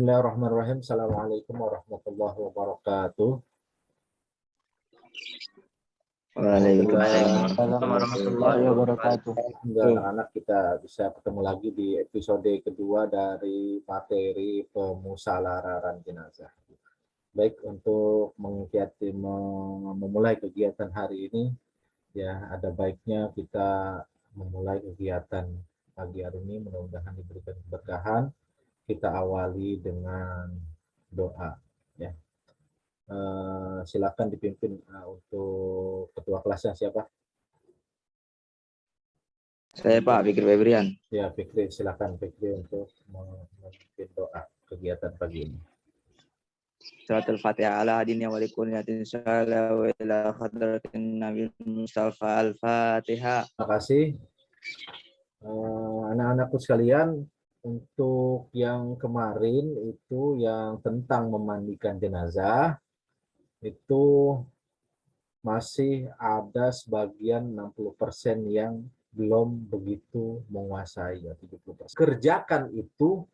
Bismillahirrahmanirrahim. Assalamualaikum warahmatullahi wabarakatuh. Waalaikumsalam warahmatullahi wabarakatuh. Anak-anak kita bisa ketemu lagi di episode kedua dari materi pemusalaran jenazah. Baik, untuk memulai kegiatan hari ini, ya ada baiknya kita memulai kegiatan pagi hari ini, mudah-mudahan diberikan keberkahan. Kita awali dengan doa, ya. Silakan dipimpin untuk ketua kelasnya siapa? Saya Pak Fikri Febrian. Ya, Fikri, silakan Fikri untuk memimpin doa kegiatan pagi ini. Salatul Fatihah ala adin ya walikuliyatin salah wa ila khadratin Nabi Mustafa Al-Fatihah. Terima kasih. Anak-anakku sekalian, untuk yang kemarin itu yang tentang memandikan jenazah, itu masih ada sebagian 60% yang belum begitu menguasai, ya 70%. Kerjakan itu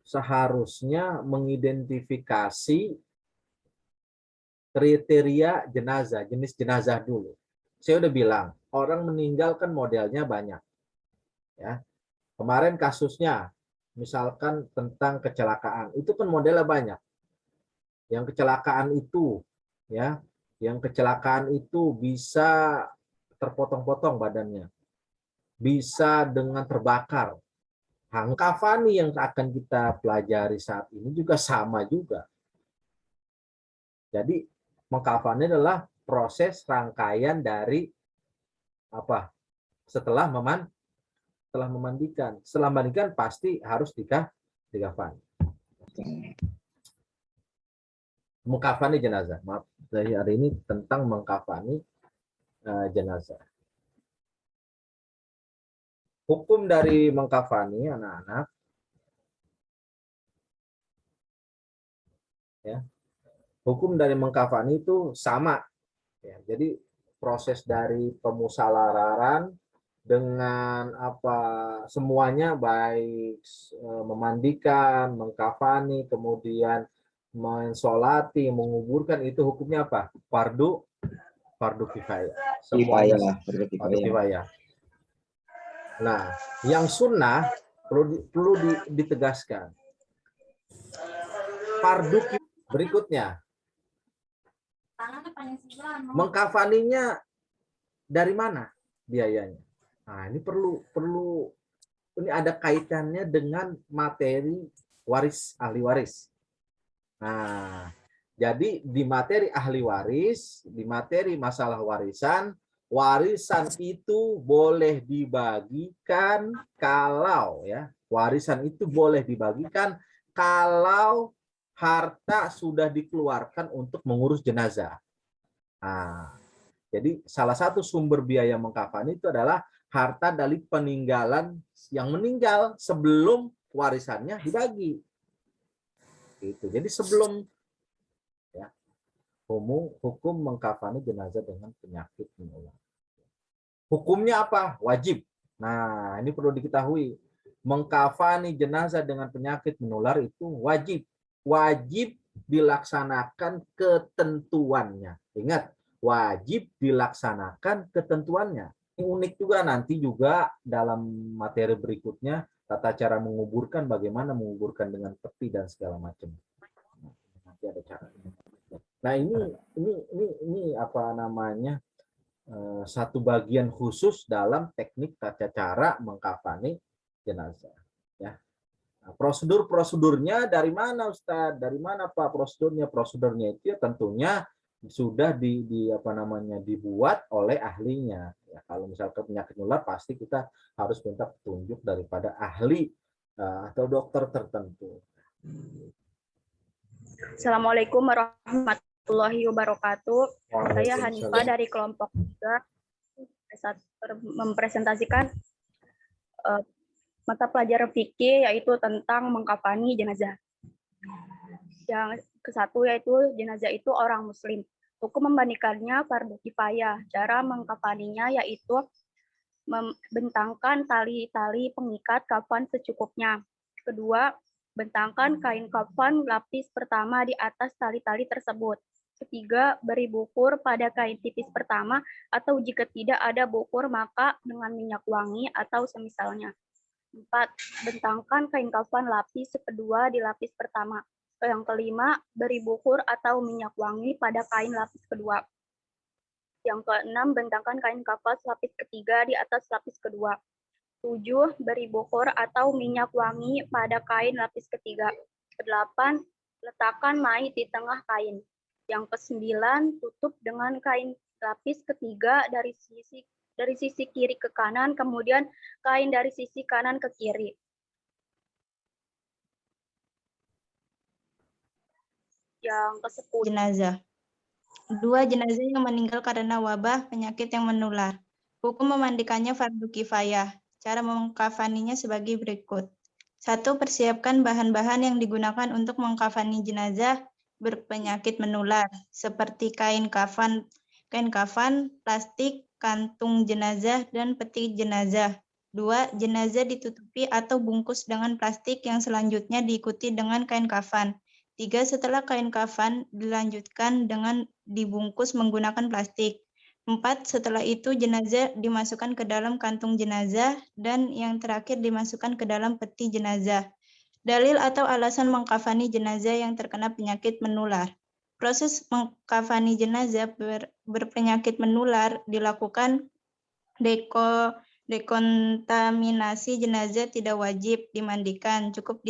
seharusnya mengidentifikasi kriteria jenazah, jenis jenazah dulu. Saya udah bilang, orang meninggal kan modelnya banyak. Ya. Kemarin kasusnya, misalkan tentang kecelakaan, itu kan modelnya banyak. Yang kecelakaan itu, ya, yang kecelakaan itu bisa terpotong-potong badannya, bisa dengan terbakar. Kafani yang akan kita pelajari saat ini juga sama juga. Jadi mengkafani adalah proses rangkaian dari apa? Setelah memandikan. Setelah memandikan pasti harus dikafani. Mengkafani jenazah. Maaf, dari hari ini tentang mengkafani jenazah. Hukum dari mengkafani anak-anak, ya. Hukum dari mengkafani itu sama, ya. Jadi proses dari pemusalaran dengan apa semuanya, baik memandikan, mengkafani, kemudian mensolati, menguburkan, itu hukumnya apa? Fardu kifayah. Semuanya fardu kifayah. Nah, yang sunnah perlu ditegaskan. Fardu kifayah berikutnya, mengkafaninya dari mana biayanya? Nah, ini perlu ini ada kaitannya dengan materi ahli waris. Nah, jadi di materi ahli waris, di materi masalah warisan itu boleh dibagikan kalau, ya, warisan itu boleh dibagikan kalau harta sudah dikeluarkan untuk mengurus jenazah. Nah, jadi salah satu sumber biaya mengkafani itu adalah harta dari peninggalan yang meninggal sebelum warisannya dibagi. Itu. Jadi sebelum, ya, hukum mengkafani jenazah dengan penyakit menular. Hukumnya apa? Wajib. Nah, ini perlu diketahui. Mengkafani jenazah dengan penyakit menular itu wajib. Wajib dilaksanakan ketentuannya. Ingat, wajib dilaksanakan ketentuannya. Ini unik juga, nanti juga dalam materi berikutnya tata cara menguburkan, bagaimana menguburkan dengan peti dan segala macam. Nanti ada cara. Nah, ini apa namanya? Satu bagian khusus dalam teknik tata cara mengkafani jenazah, ya. Nah, prosedurnya dari mana, Ustadz? Dari mana Pak prosedurnya? Prosedurnya itu ya tentunya sudah dibuat oleh ahlinya. Ya, kalau misalkan penyakit menular pasti kita harus minta petunjuk daripada ahli atau dokter tertentu. Assalamualaikum warahmatullahi wabarakatuh. Saya Hanifah dari kelompok 3 mempresentasikan mata pelajaran fikih, yaitu tentang mengkafani jenazah. Yang ke-1 yaitu jenazah itu orang muslim. Hukum memandikannya fardu kifayah. Cara mengkafaninya yaitu membentangkan tali-tali pengikat kafan secukupnya. Kedua, bentangkan kain kafan lapis pertama di atas tali-tali tersebut. Ketiga, beri bukur pada kain tipis pertama atau jika tidak ada bukur maka dengan minyak wangi atau semisalnya. 4. Bentangkan kain kafan lapis kedua di lapis pertama. Yang kelima, beri bukur atau minyak wangi pada kain lapis kedua. Yang keenam, bentangkan kain kafan lapis ketiga di atas lapis kedua. 7. Beri bukur atau minyak wangi pada kain lapis ketiga. 8. Letakkan mait di tengah kain. Yang ke-9, tutup dengan kain lapis ketiga dari sisi kiri ke kanan, kemudian kain dari sisi kanan ke kiri. Yang ke-10. Jenazah. 2. Jenazah yang meninggal karena wabah penyakit yang menular. Hukum memandikannya fardu kifayah. Cara mengkafaninya sebagai berikut. 1. Persiapkan bahan-bahan yang digunakan untuk mengkafani jenazah berpenyakit menular, seperti kain kafan, plastik, kantung jenazah, dan peti jenazah. 2. Jenazah ditutupi atau bungkus dengan plastik yang selanjutnya diikuti dengan kain kafan. 3. Setelah kain kafan dilanjutkan dengan dibungkus menggunakan plastik. 4. Setelah itu jenazah dimasukkan ke dalam kantung jenazah dan yang terakhir dimasukkan ke dalam peti jenazah. Dalil atau alasan mengkafani jenazah yang terkena penyakit menular. Proses mengkafani jenazah berpenyakit menular dilakukan dekontaminasi jenazah tidak wajib dimandikan, cukup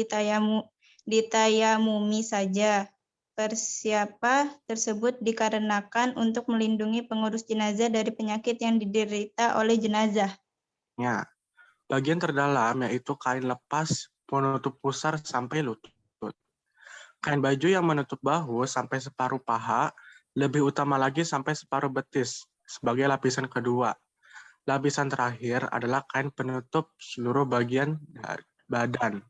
ditayamumi saja. Persiapan tersebut dikarenakan untuk melindungi pengurus jenazah dari penyakit yang diderita oleh jenazah. Ya, bagian terdalam yaitu kain lepas menutup pusar sampai lutut. Kain baju yang menutup bahu sampai separuh paha, lebih utama lagi sampai separuh betis sebagai lapisan kedua. Lapisan terakhir adalah kain penutup seluruh bagian badan.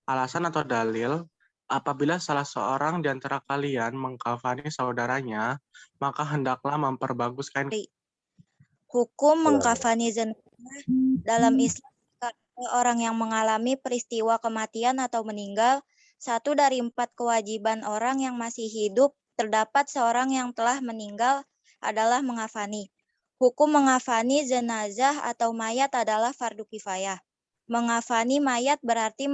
Alasan atau dalil, apabila salah seorang di antara kalian mengkafani saudaranya, maka hendaklah memperbagus kain. Hukum mengkafani jenazah dalam Islam orang yang mengalami peristiwa kematian atau meninggal, 1 dari 4 kewajiban orang yang masih hidup terdapat seorang yang telah meninggal adalah mengkafani. Hukum mengkafani jenazah atau mayat adalah fardu kifayah. Mengkafani mayat berarti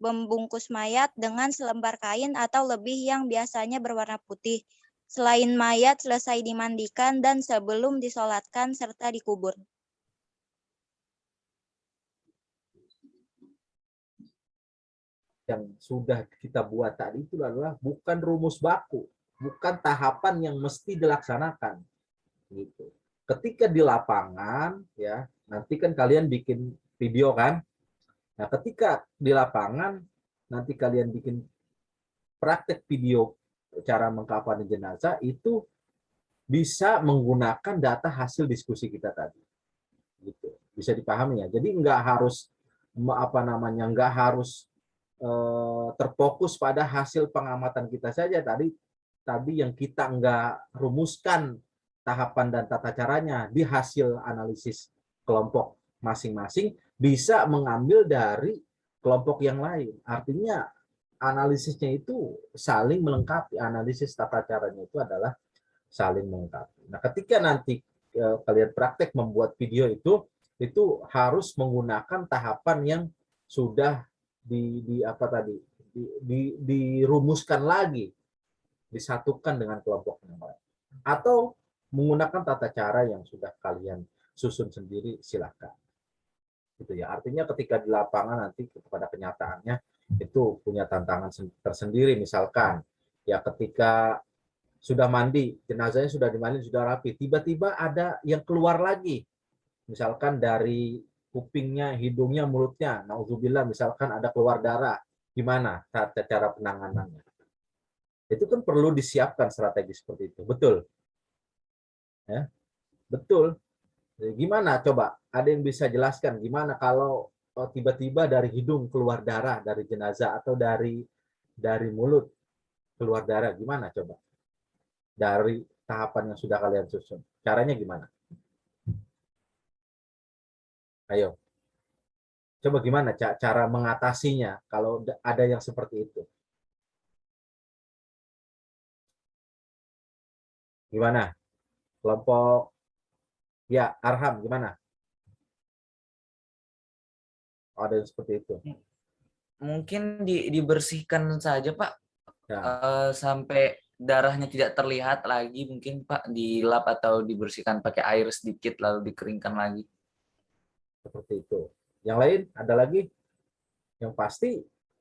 membungkus mayat dengan selembar kain atau lebih yang biasanya berwarna putih. Selain mayat selesai dimandikan dan sebelum disolatkan serta dikubur. Yang sudah kita buat tadi itu adalah bukan rumus baku, bukan tahapan yang mesti dilaksanakan. Gitu. Ketika di lapangan, ya nanti kan kalian bikin video kan. Nah, ketika di lapangan nanti kalian bikin praktek video cara mengkafani jenazah itu bisa menggunakan data hasil diskusi kita tadi. Gitu. Bisa dipahami ya. Jadi nggak harus nggak harus terfokus pada hasil pengamatan kita saja tadi yang kita nggak rumuskan tahapan dan tata caranya di hasil analisis kelompok masing-masing bisa mengambil dari kelompok yang lain. Artinya analisisnya itu saling melengkapi, analisis tata caranya itu adalah saling melengkapi. Nah, ketika nanti kalian praktek membuat video itu harus menggunakan tahapan yang sudah dirumuskan lagi, disatukan dengan kelompok yang lain, atau menggunakan tata cara yang sudah kalian susun sendiri, silakan. Gitu ya. Artinya ketika di lapangan nanti pada kenyataannya itu punya tantangan tersendiri. Misalkan ya ketika sudah mandi, jenazahnya sudah dimandi, sudah rapi, tiba-tiba ada yang keluar lagi, misalkan dari kupingnya, hidungnya, mulutnya, nauzubillah, misalkan ada keluar darah, gimana cara penanganannya? Itu kan perlu disiapkan strategi seperti itu, betul? Ya, betul. Jadi, gimana? Coba, ada yang bisa jelaskan gimana kalau tiba-tiba dari hidung keluar darah dari jenazah atau dari mulut keluar darah, gimana coba? Dari tahapan yang sudah kalian susun, caranya gimana? Ayo. Coba gimana cara mengatasinya kalau ada yang seperti itu? Gimana? Kelompok ya Arham gimana? Ada yang seperti itu. Mungkin dibersihkan saja, Pak, Ya, sampai darahnya tidak terlihat lagi, mungkin Pak dilap atau dibersihkan pakai air sedikit lalu dikeringkan lagi. seperti itu. Yang lain ada lagi? Yang pasti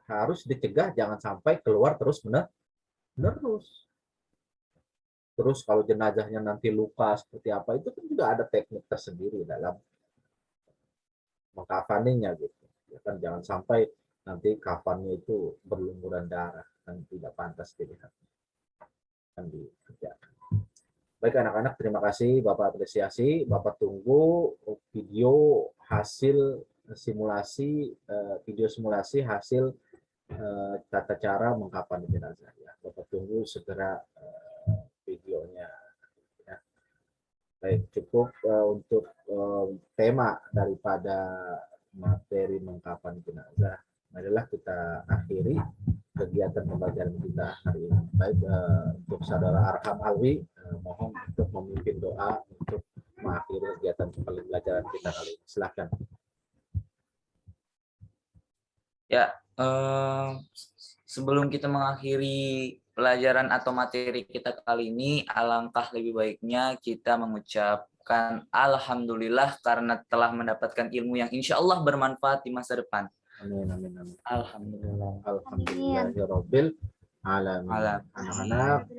harus dicegah jangan sampai keluar terus menerus. Terus kalau jenazahnya nanti luka seperti apa itu kan juga ada teknik tersendiri dalam mengkafaninya gitu. Ya kan jangan sampai nanti kafannya itu berlumuran darah dan tidak pantas dilihat. Kan dikerjakan. Baik anak-anak, terima kasih Bapak apresiasi. Bapak tunggu video hasil simulasi video simulasi hasil tata cara mengkafani jenazah ya. Bapak tunggu segera videonya. Ya. Baik, cukup untuk tema daripada materi mengkafani jenazah. Marilah kita akhiri kegiatan pembelajaran kita hari ini. Baik, untuk saudara Arham Alwi, mohon untuk memimpin doa untuk mengakhiri kegiatan pembelajaran kita kali ini. Silakan. Ya, sebelum kita mengakhiri pelajaran atau materi kita kali ini, alangkah lebih baiknya kita mengucapkan alhamdulillah karena telah mendapatkan ilmu yang insya Allah bermanfaat di masa depan. Amin, amin, amin. Alhamdulillah. Alhamdulillahirabbil alamin. Anak-anak